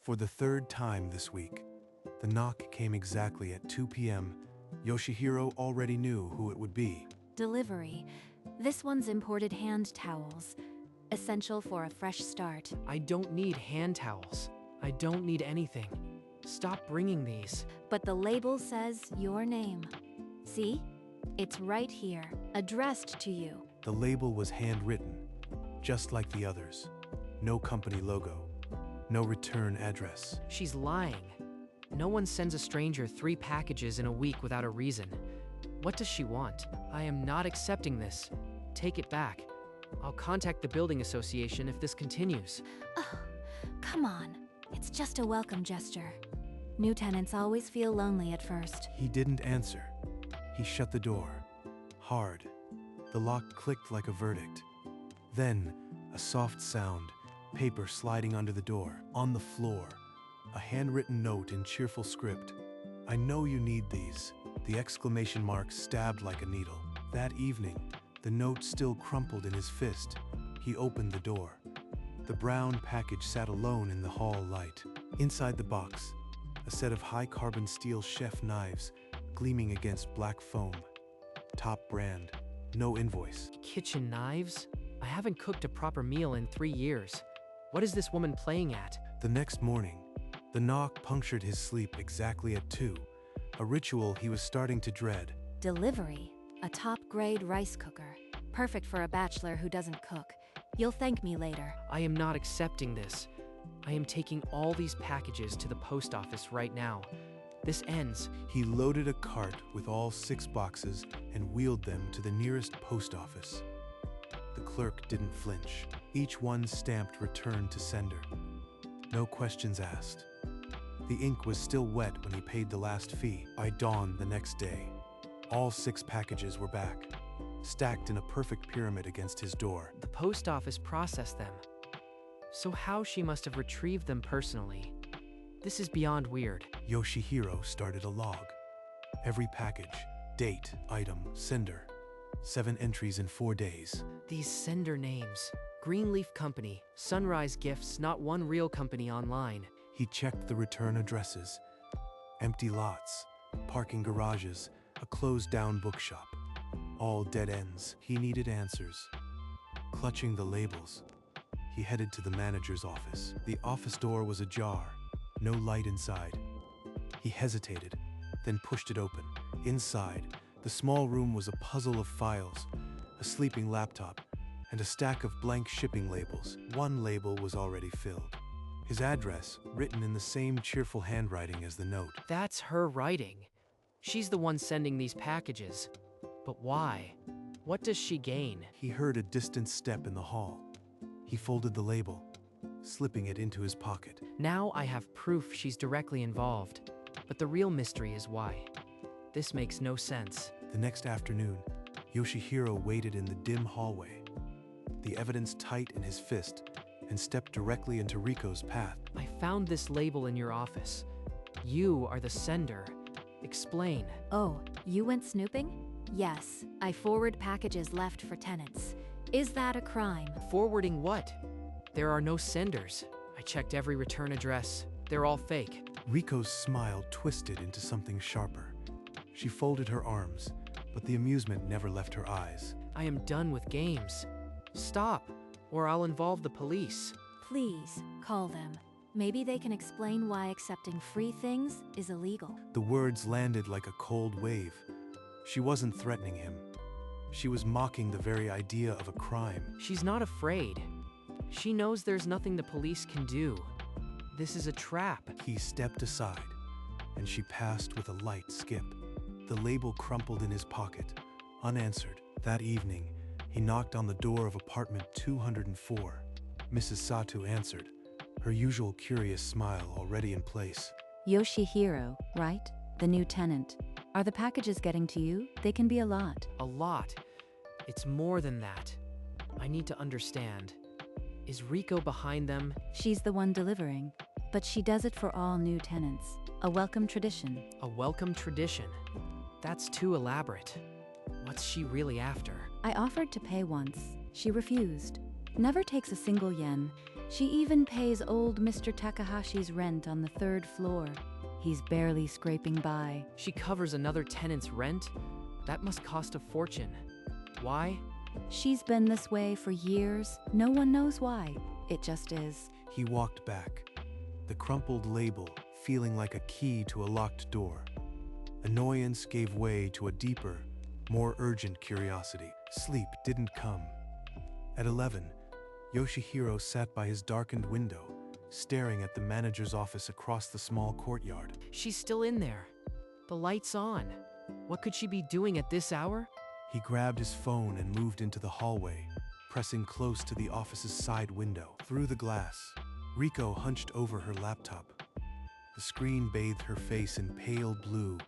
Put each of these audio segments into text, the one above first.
For the third time this week, the knock came exactly at 2 p.m. Yoshihiro already knew who it would be. Delivery. This one's imported hand towels. Essential for a fresh start. I don't need hand towels. I don't need anything. Stop bringing these. But the label says your name. See? It's right here, addressed to you. The label was handwritten, just like the others. No company logo, no return address. She's lying. No one sends a stranger 3 packages in a week without a reason. What does she want? I am not accepting this. Take it back. I'll contact the building association if this continues. Oh, come on. It's just a welcome gesture. New tenants always feel lonely at first. He didn't answer. He shut the door. Hard. The lock clicked like a verdict. Then, a soft sound, paper sliding under the door. On the floor, a handwritten note in cheerful script. "I know you need these." The exclamation mark stabbed like a needle. That evening, the note still crumpled in his fist. He opened the door. The brown package sat alone in the hall light. Inside the box, a set of high-carbon steel chef knives gleaming against black foam. Top brand, no invoice. Kitchen knives? I haven't cooked a proper meal in 3 years. What is this woman playing at? The next morning, the knock punctured his sleep exactly at 2, a ritual he was starting to dread. Delivery. A top-grade rice cooker. Perfect for a bachelor who doesn't cook. You'll thank me later. I am not accepting this. I am taking all these packages to the post office right now. This ends. He loaded a cart with all 6 boxes and wheeled them to the nearest post office. The clerk didn't flinch. Each one stamped "Return to sender." No questions asked. The ink was still wet when he paid the last fee. By dawn the next day, all 6 packages were back, stacked in a perfect pyramid against his door. The post office processed them. So how she must have retrieved them personally. This is beyond weird. Yoshihiro started a log. Every package, date, item, sender. 7 entries in 4 days. These sender names. Greenleaf Company, Sunrise Gifts, not one real company online. He checked the return addresses. Empty lots, parking garages, a closed-down bookshop. All dead ends. He needed answers. Clutching the labels, he headed to the manager's office. The office door was ajar, no light inside. He hesitated, then pushed it open. Inside, the small room was a puzzle of files, a sleeping laptop, and a stack of blank shipping labels. One label was already filled. His address, written in the same cheerful handwriting as the note. That's her writing. She's the one sending these packages. But why? What does she gain? He heard a distant step in the hall. He folded the label, slipping it into his pocket. Now I have proof she's directly involved. But the real mystery is why. This makes no sense. The next afternoon, Yoshihiro waited in the dim hallway, the evidence tight in his fist, and stepped directly into Riko's path. I found this label in your office. You are the sender. Explain. Oh, you went snooping? Yes, I forward packages left for tenants. Is that a crime? Forwarding what? There are no senders. I checked every return address. They're all fake. Riko's smile twisted into something sharper. She folded her arms, but the amusement never left her eyes. I am done with games. Stop, or I'll involve the police. Please, call them. Maybe they can explain why accepting free things is illegal. The words landed like a cold wave. She wasn't threatening him. She was mocking the very idea of a crime. She's not afraid. She knows there's nothing the police can do. This is a trap. He stepped aside, and she passed with a light skip. The label crumpled in his pocket, unanswered. That evening, he knocked on the door of apartment 204. Mrs. Sato answered, her usual curious smile already in place. Yoshihiro, right? The new tenant. Are the packages getting to you? They can be a lot. A lot. It's more than that. I need to understand. Is Riko behind them? She's the one delivering, but she does it for all new tenants. A welcome tradition. A welcome tradition? That's too elaborate. What's she really after? I offered to pay once. She refused. Never takes a single yen. She even pays old Mr. Takahashi's rent on the 3rd floor. He's barely scraping by. She covers another tenant's rent? That must cost a fortune. Why? She's been this way for years. No one knows why. It just is. He walked back, the crumpled label feeling like a key to a locked door. Annoyance gave way to a deeper, more urgent curiosity. Sleep didn't come. At 11, Yoshihiro sat by his darkened window, staring at the manager's office across the small courtyard. She's still in there. The light's on. What could she be doing at this hour? He grabbed his phone and moved into the hallway, pressing close to the office's side window. Through the glass, Riko hunched over her laptop. The screen bathed her face in pale blue,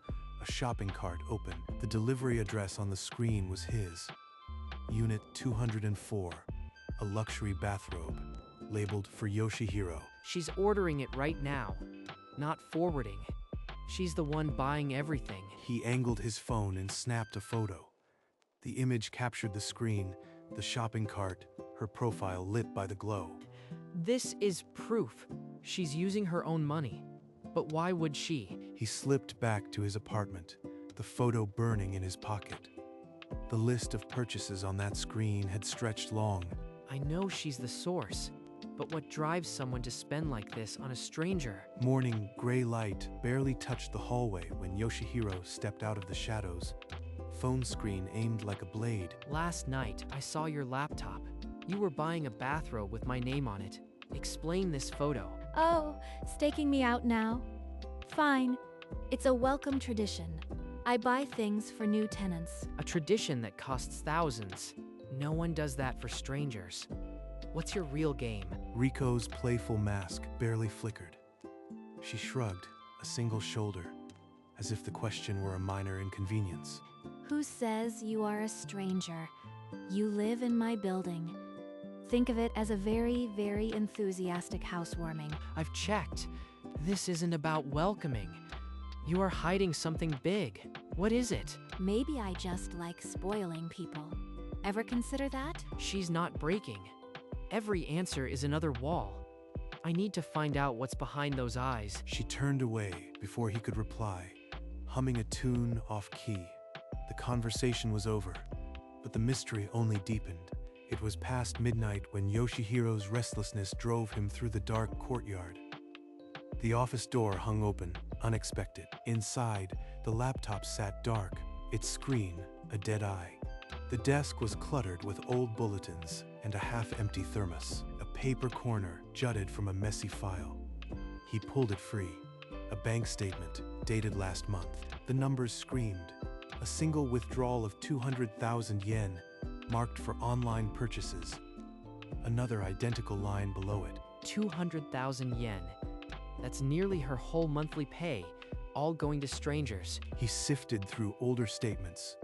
a shopping cart open. The delivery address on the screen was his. Unit 204, a luxury bathrobe, labeled for Yoshihiro. She's ordering it right now, not forwarding. She's the one buying everything. He angled his phone and snapped a photo. The image captured the screen, the shopping cart, her profile lit by the glow. This is proof. She's using her own money. But why would she? He slipped back to his apartment, the photo burning in his pocket. The list of purchases on that screen had stretched long. I know she's the source, but what drives someone to spend like this on a stranger? Morning gray light barely touched the hallway when Yoshihiro stepped out of the shadows. Phone screen aimed like a blade. Last night, I saw your laptop. You were buying a bathrobe with my name on it. Explain this photo. Oh, staking me out now? Fine. It's a welcome tradition. I buy things for new tenants. A tradition that costs thousands. No one does that for strangers. What's your real game? Riko's playful mask barely flickered. She shrugged, a single shoulder, as if the question were a minor inconvenience. Who says you are a stranger? You live in my building. Think of it as a very, very enthusiastic housewarming. I've checked. This isn't about welcoming. You are hiding something big. What is it? Maybe I just like spoiling people. Ever consider that? She's not breaking. Every answer is another wall. I need to find out what's behind those eyes. She turned away before he could reply, humming a tune off-key. The conversation was over, but the mystery only deepened. It was past midnight when Yoshihiro's restlessness drove him through the dark courtyard. The office door hung open, unexpected. Inside, the laptop sat dark, its screen a dead eye. The desk was cluttered with old bulletins and a half-empty thermos. A paper corner jutted from a messy file. He pulled it free. A bank statement, dated last month. The numbers screamed. A single withdrawal of 200,000 yen, marked for online purchases. Another identical line below it. 200,000 yen. That's nearly her whole monthly pay, all going to strangers. He sifted through older statements.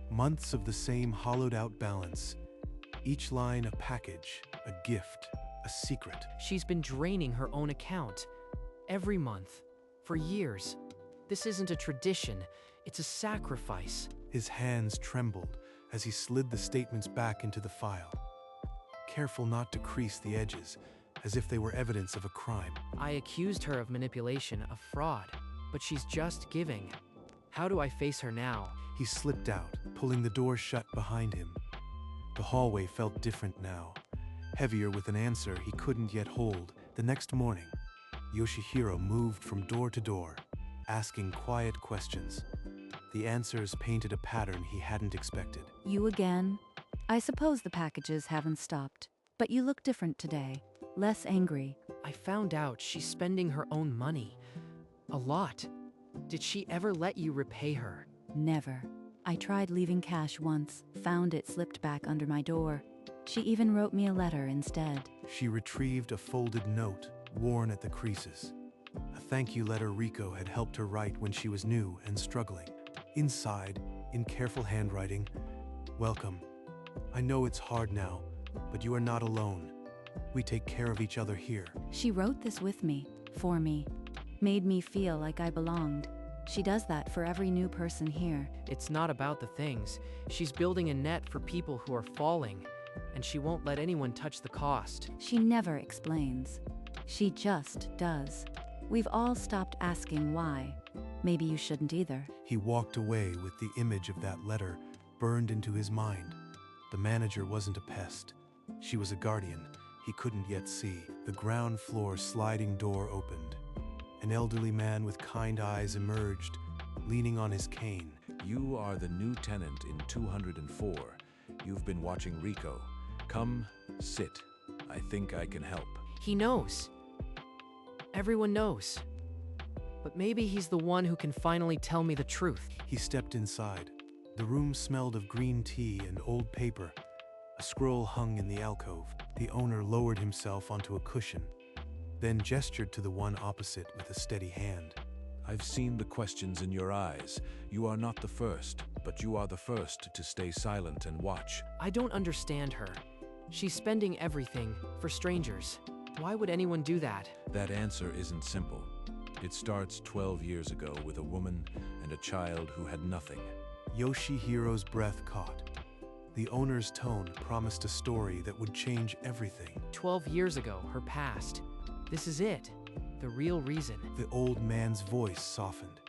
Months of the same hollowed-out balance. Each line a package, a gift, a secret. She's been draining her own account. Every month. For years. This isn't a tradition. It's a sacrifice. His hands trembled as he slid the statements back into the file. Careful not to crease the edges, as if they were evidence of a crime. I accused her of manipulation, of fraud, but she's just giving. How do I face her now? He slipped out, pulling the door shut behind him. The hallway felt different now, heavier with an answer he couldn't yet hold. The next morning, Yoshihiro moved from door to door, asking quiet questions. The answers painted a pattern he hadn't expected. You again? I suppose the packages haven't stopped, but you look different today. Less angry. I found out she's spending her own money. A lot. Did she ever let you repay her? Never. I tried leaving cash once, found it slipped back under my door. She even wrote me a letter instead. She retrieved a folded note, worn at the creases. A thank you letter Riko had helped her write when she was new and struggling. Inside, in careful handwriting, "Welcome. I know it's hard now, but you are not alone. We take care of each other here." She wrote this with me, for me. Made me feel like I belonged. She does that for every new person here. It's not about the things. She's building a net for people who are falling. and she won't let anyone touch the cost. She never explains. She just does. We've all stopped asking why. Maybe you shouldn't either. He walked away with the image of that letter burned into his mind. The manager wasn't a pest. She was a guardian he couldn't yet see. The ground floor sliding door opened. An elderly man with kind eyes emerged, leaning on his cane. You are the new tenant in 204. You've been watching Rico. Come, sit. I think I can help. He knows. Everyone knows. But maybe he's the one who can finally tell me the truth. He stepped inside. The room smelled of green tea and old paper. A scroll hung in the alcove. The owner lowered himself onto a cushion, then gestured to the one opposite with a steady hand. I've seen the questions in your eyes. You are not the first, but you are the first to stay silent and watch. I don't understand her. She's spending everything for strangers. Why would anyone do that? That answer isn't simple. It starts 12 years ago with a woman and a child who had nothing. Yoshihiro's breath caught. The owner's tone promised a story that would change everything. 12 years ago, her past. This is it. The real reason. The old man's voice softened,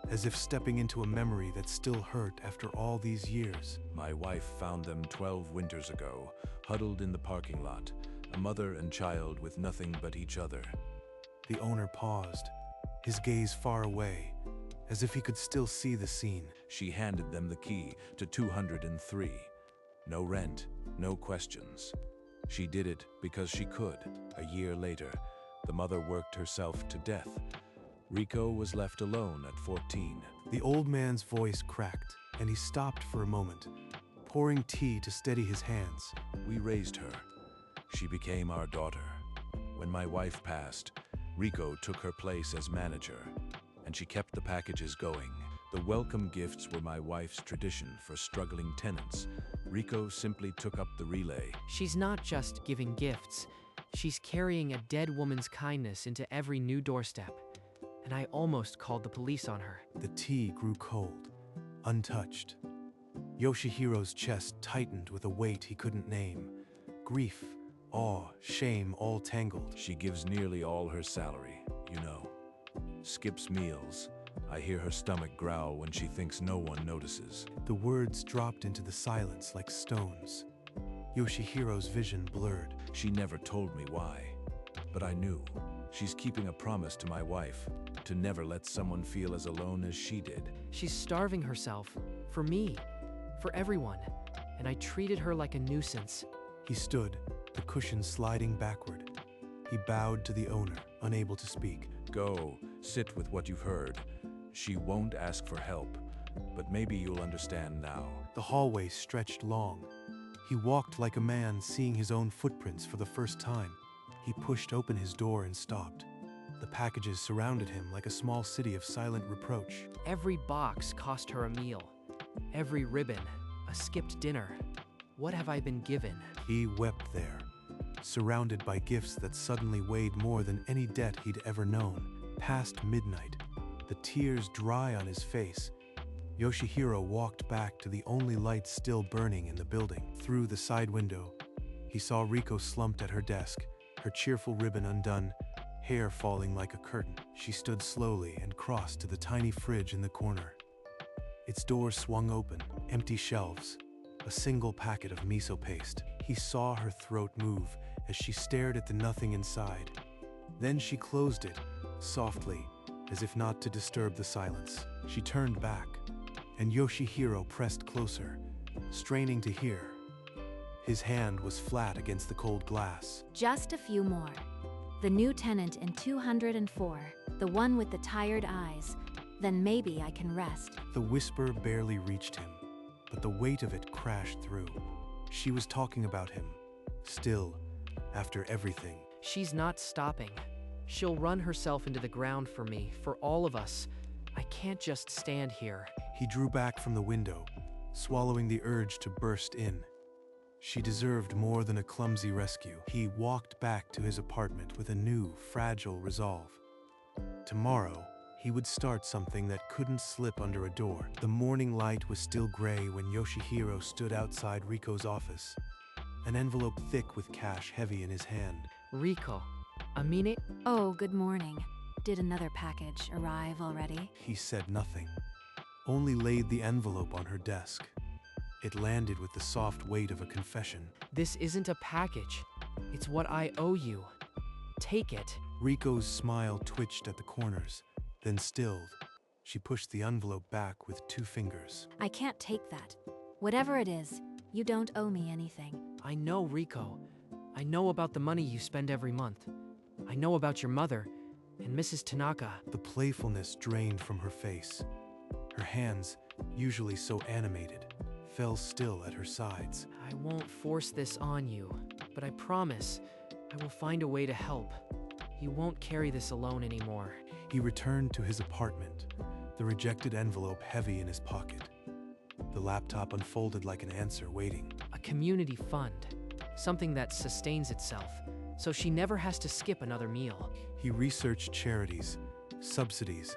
as if stepping into a memory that still hurt after all these years. My wife found them 12 winters ago, huddled in the parking lot, a mother and child with nothing but each other. The owner paused, his gaze far away, as if he could still see the scene. She handed them the key to 203. No rent, no questions. She did it because she could. A year later, the mother worked herself to death. Rico was left alone at 14. The old man's voice cracked, and he stopped for a moment, pouring tea to steady his hands. We raised her. She became our daughter. When my wife passed, Rico took her place as manager, and she kept the packages going. The welcome gifts were my wife's tradition for struggling tenants. Rico simply took up the relay. She's not just giving gifts. She's carrying a dead woman's kindness into every new doorstep. And I almost called the police on her. The tea grew cold, untouched. Yoshihiro's chest tightened with a weight he couldn't name. Grief, awe, shame all tangled. She gives nearly all her salary, you know. Skips meals. I hear her stomach growl when she thinks no one notices. The words dropped into the silence like stones. Yoshihiro's vision blurred. She never told me why, but I knew. She's keeping a promise to my wife, to never let someone feel as alone as she did. She's starving herself. For me. For everyone. And I treated her like a nuisance. He stood, the cushion sliding backward. He bowed to the owner, unable to speak. Go, sit with what you've heard. She won't ask for help, but maybe you'll understand now. The hallway stretched long. He walked like a man seeing his own footprints for the first time. He pushed open his door and stopped. The packages surrounded him like a small city of silent reproach. Every box cost her a meal. Every ribbon, a skipped dinner. What have I been given? He wept there, surrounded by gifts that suddenly weighed more than any debt he'd ever known. Past midnight, the tears dry on his face, Yoshihiro walked back to the only light still burning in the building. Through the side window, he saw Rico slumped at her desk, her cheerful ribbon undone, hair falling like a curtain. She stood slowly and crossed to the tiny fridge in the corner. Its door swung open, empty shelves, a single packet of miso paste. He saw her throat move as she stared at the nothing inside. Then she closed it, softly, as if not to disturb the silence. She turned back, and Yoshihiro pressed closer, straining to hear. His hand was flat against the cold glass. Just a few more. The new tenant in 204, the one with the tired eyes. Then maybe I can rest. The whisper barely reached him, but the weight of it crashed through. She was talking about him, still, after everything. She's not stopping. She'll run herself into the ground for me, for all of us. I can't just stand here. He drew back from the window, swallowing the urge to burst in. She deserved more than a clumsy rescue. He walked back to his apartment with a new, fragile resolve. Tomorrow, he would start something that couldn't slip under a door. The morning light was still gray when Yoshihiro stood outside Rico's office. an envelope thick with cash heavy in his hand. Rico, Amine? Oh, good morning. Did another package arrive already? He said nothing, only laid the envelope on her desk. It landed with the soft weight of a confession. This isn't a package. It's what I owe you. Take it. Rico's smile twitched at the corners, then stilled. She pushed the envelope back with 2 fingers. I can't take that. Whatever it is, you don't owe me anything. I know, Rico. I know about the money you spend every month. I know about your mother and Mrs. Tanaka. The playfulness drained from her face. Her hands, usually so animated, fell still at her sides. I won't force this on you, but I promise I will find a way to help. You won't carry this alone anymore. He returned to his apartment, the rejected envelope heavy in his pocket. The laptop unfolded like an answer waiting. A community fund. Something that sustains itself, so she never has to skip another meal. He researched charities, subsidies,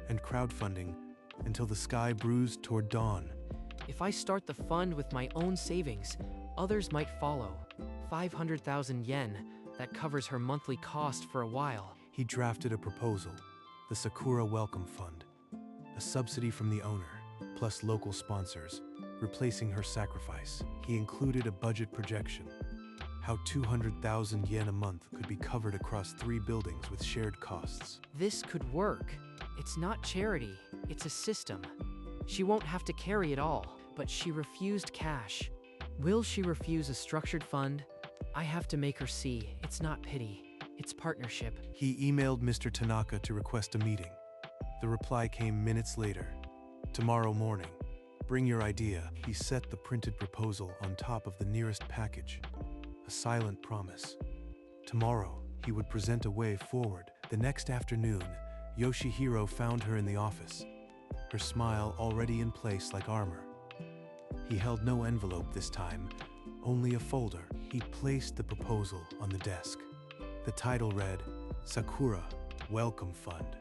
and crowdfunding until the sky bruised toward dawn. If I start the fund with my own savings, others might follow. 500,000 yen, that covers her monthly cost for a while. He drafted a proposal, the Sakura Welcome Fund, a subsidy from the owner, plus local sponsors, replacing her sacrifice. He included a budget projection, how 200,000 yen a month could be covered across 3 buildings with shared costs. This could work. It's not charity, it's a system. She won't have to carry it all, but she refused cash. Will she refuse a structured fund? I have to make her see it's not pity, it's partnership. He emailed Mr. Tanaka to request a meeting. The reply came minutes later. Tomorrow morning. Bring your idea. He set the printed proposal on top of the nearest package. A silent promise. Tomorrow, he would present a way forward. The next afternoon, Yoshihiro found her in the office, her smile already in place like armor. He held no envelope this time, only a folder. He placed the proposal on the desk. The title read, Sakura Welcome Fund.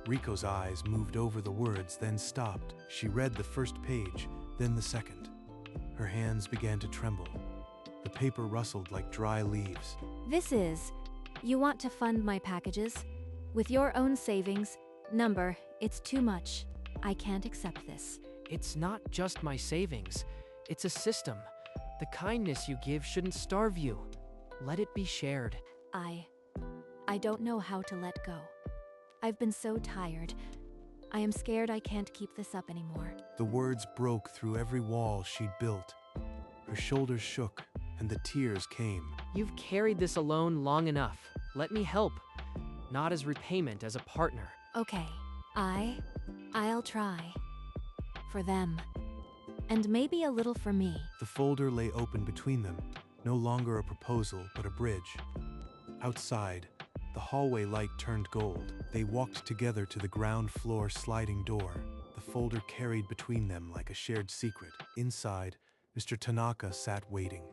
Riko's eyes moved over the words, then stopped. She read the first page, then the second. Her hands began to tremble. The paper rustled like dry leaves. This is, you want to fund my packages? With your own savings, number, it's too much. I can't accept this. It's not just my savings, it's a system. The kindness you give shouldn't starve you. Let it be shared. I don't know how to let go. I've been so tired. I am scared I can't keep this up anymore. The words broke through every wall she'd built. Her shoulders shook, and the tears came. You've carried this alone long enough. Let me help. Not as repayment, as a partner. Okay, I'll try. For them. And maybe a little for me. The folder lay open between them, no longer a proposal, but a bridge. Outside, the hallway light turned gold. They walked together to the ground floor sliding door, the folder carried between them like a shared secret. Inside, Mr. Tanaka sat waiting,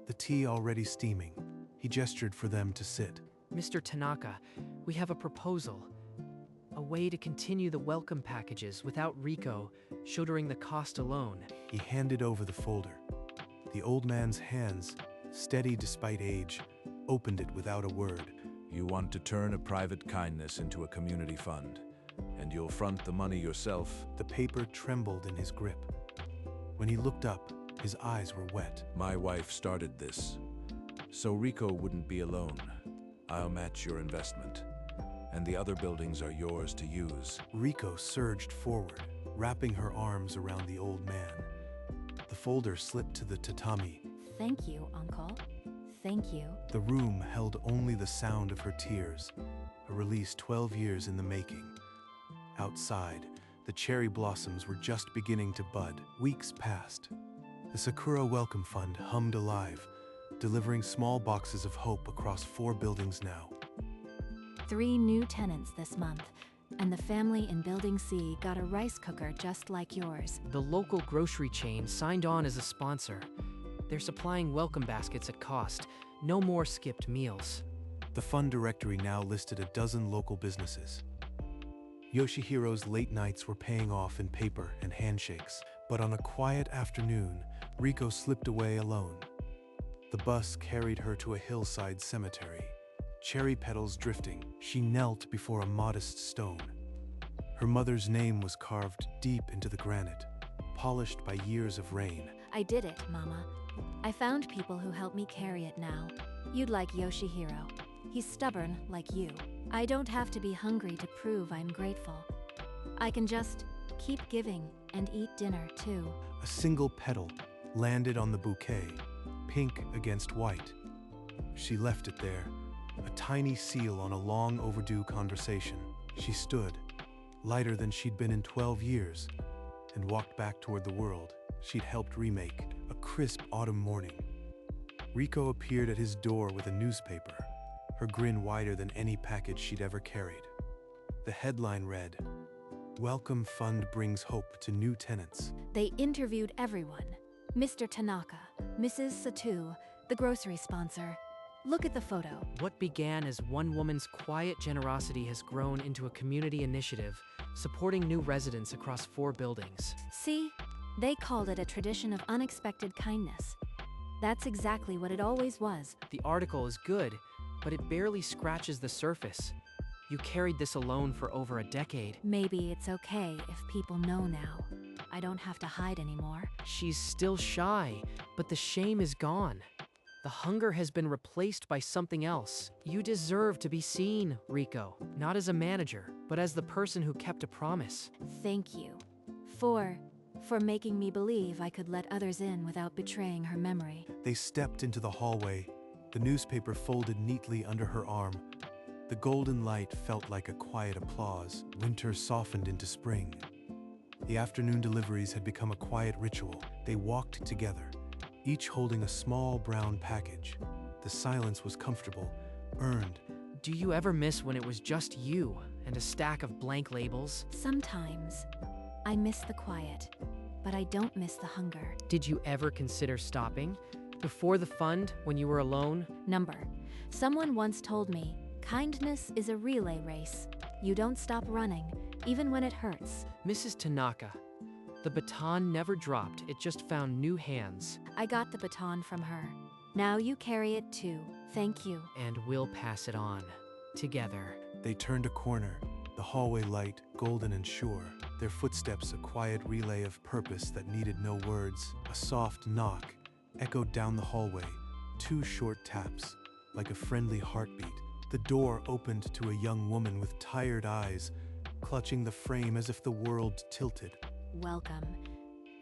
the tea already steaming. He gestured for them to sit. Mr. Tanaka, we have a proposal. A way to continue the welcome packages without Rico shouldering the cost alone. He handed over the folder. The old man's hands, steady despite age, opened it without a word. You want to turn a private kindness into a community fund, and you'll front the money yourself. The paper trembled in his grip. When he looked up, his eyes were wet. My wife started this, so Rico wouldn't be alone. I'll match your investment, and the other buildings are yours to use. Rico surged forward, wrapping her arms around the old man. The folder slipped to the tatami. Thank you, Uncle. Thank you. The room held only the sound of her tears, a release 12 years in the making. Outside, the cherry blossoms were just beginning to bud. Weeks passed. The Sakura Welcome Fund hummed alive, delivering small boxes of hope across 4 buildings now. 3 new tenants this month, and the family in Building C got a rice cooker just like yours. The local grocery chain signed on as a sponsor. They're supplying welcome baskets at cost. No more skipped meals. The fund directory now listed a dozen local businesses. Yoshihiro's late nights were paying off in paper and handshakes, but on a quiet afternoon, Rico slipped away alone. The bus carried her to a hillside cemetery. Cherry petals drifting, she knelt before a modest stone. Her mother's name was carved deep into the granite, polished by years of rain. I did it, Mama. I found people who help me carry it now. You'd like Yoshihiro. He's stubborn, like you. I don't have to be hungry to prove I'm grateful. I can just keep giving and eat dinner, too. A single petal landed on the bouquet, pink against white. She left it there, a tiny seal on a long overdue conversation. She stood, lighter than she'd been in 12 years, and walked back toward the world she'd helped remake. A crisp autumn morning, Rico appeared at his door with a newspaper, her grin wider than any package she'd ever carried. The headline read, "Welcome Fund brings hope to new tenants." They interviewed everyone. Mr. Tanaka, Mrs. Satu, the grocery sponsor. Look at the photo. What began as one woman's quiet generosity has grown into a community initiative, supporting new residents across 4 buildings. See? They called it a tradition of unexpected kindness. That's exactly what it always was. The article is good, but it barely scratches the surface. You carried this alone for over a decade. Maybe it's okay if people know now. I don't have to hide anymore. She's still shy, but the shame is gone. The hunger has been replaced by something else. You deserve to be seen, Rico, not as a manager, but as the person who kept a promise. Thank you. For making me believe I could let others in without betraying her memory. They stepped into the hallway, the newspaper folded neatly under her arm. The golden light felt like a quiet applause. Winter softened into spring. The afternoon deliveries had become a quiet ritual. They walked together, each holding a small brown package. The silence was comfortable, earned. Do you ever miss when it was just you and a stack of blank labels? Sometimes I miss the quiet, but I don't miss the hunger. Did you ever consider stopping? Before the fund, when you were alone? Someone once told me, kindness is a relay race. You don't stop running, even when it hurts. Mrs. Tanaka, the baton never dropped, it just found new hands. I got the baton from her. Now you carry it too. Thank you. And we'll pass it on. Together. They turned a corner, the hallway light, golden and sure. Their footsteps a quiet relay of purpose that needed no words. A soft knock echoed down the hallway, 2 short taps, like a friendly heartbeat. The door opened to a young woman with tired eyes, clutching the frame as if the world tilted. Welcome.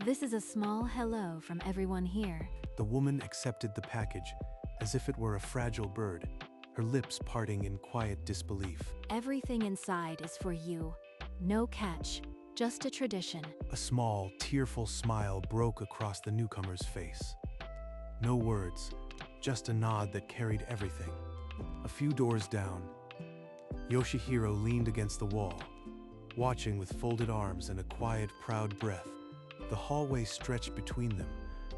This is a small hello from everyone here. The woman accepted the package as if it were a fragile bird, her lips parting in quiet disbelief. Everything inside is for you. No catch, just a tradition. A small, tearful smile broke across the newcomer's face. No words, just a nod that carried everything. A few doors down, Yoshihiro leaned against the wall, watching with folded arms and a quiet, proud breath. The hallway stretched between them,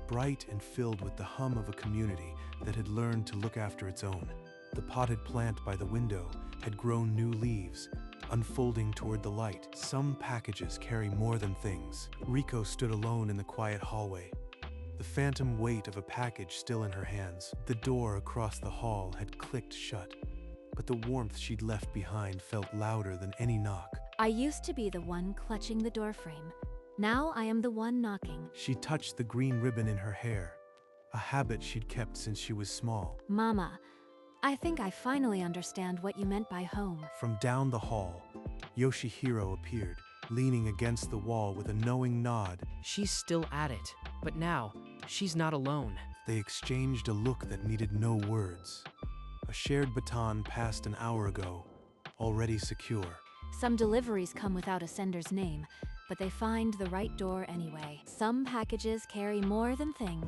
bright and filled with the hum of a community that had learned to look after its own. The potted plant by the window had grown new leaves, unfolding toward the light. Some packages carry more than things. Rico stood alone in the quiet hallway, the phantom weight of a package still in her hands. The door across the hall had clicked shut, but the warmth she'd left behind felt louder than any knock. I used to be the one clutching the doorframe. Now I am the one knocking. She touched the green ribbon in her hair, a habit she'd kept since she was small. Mama, I think I finally understand what you meant by home. From down the hall, Yoshihiro appeared, leaning against the wall with a knowing nod. She's still at it, but now, she's not alone. They exchanged a look that needed no words. A shared baton passed an hour ago, already secure. Some deliveries come without a sender's name, but they find the right door anyway. Some packages carry more than things.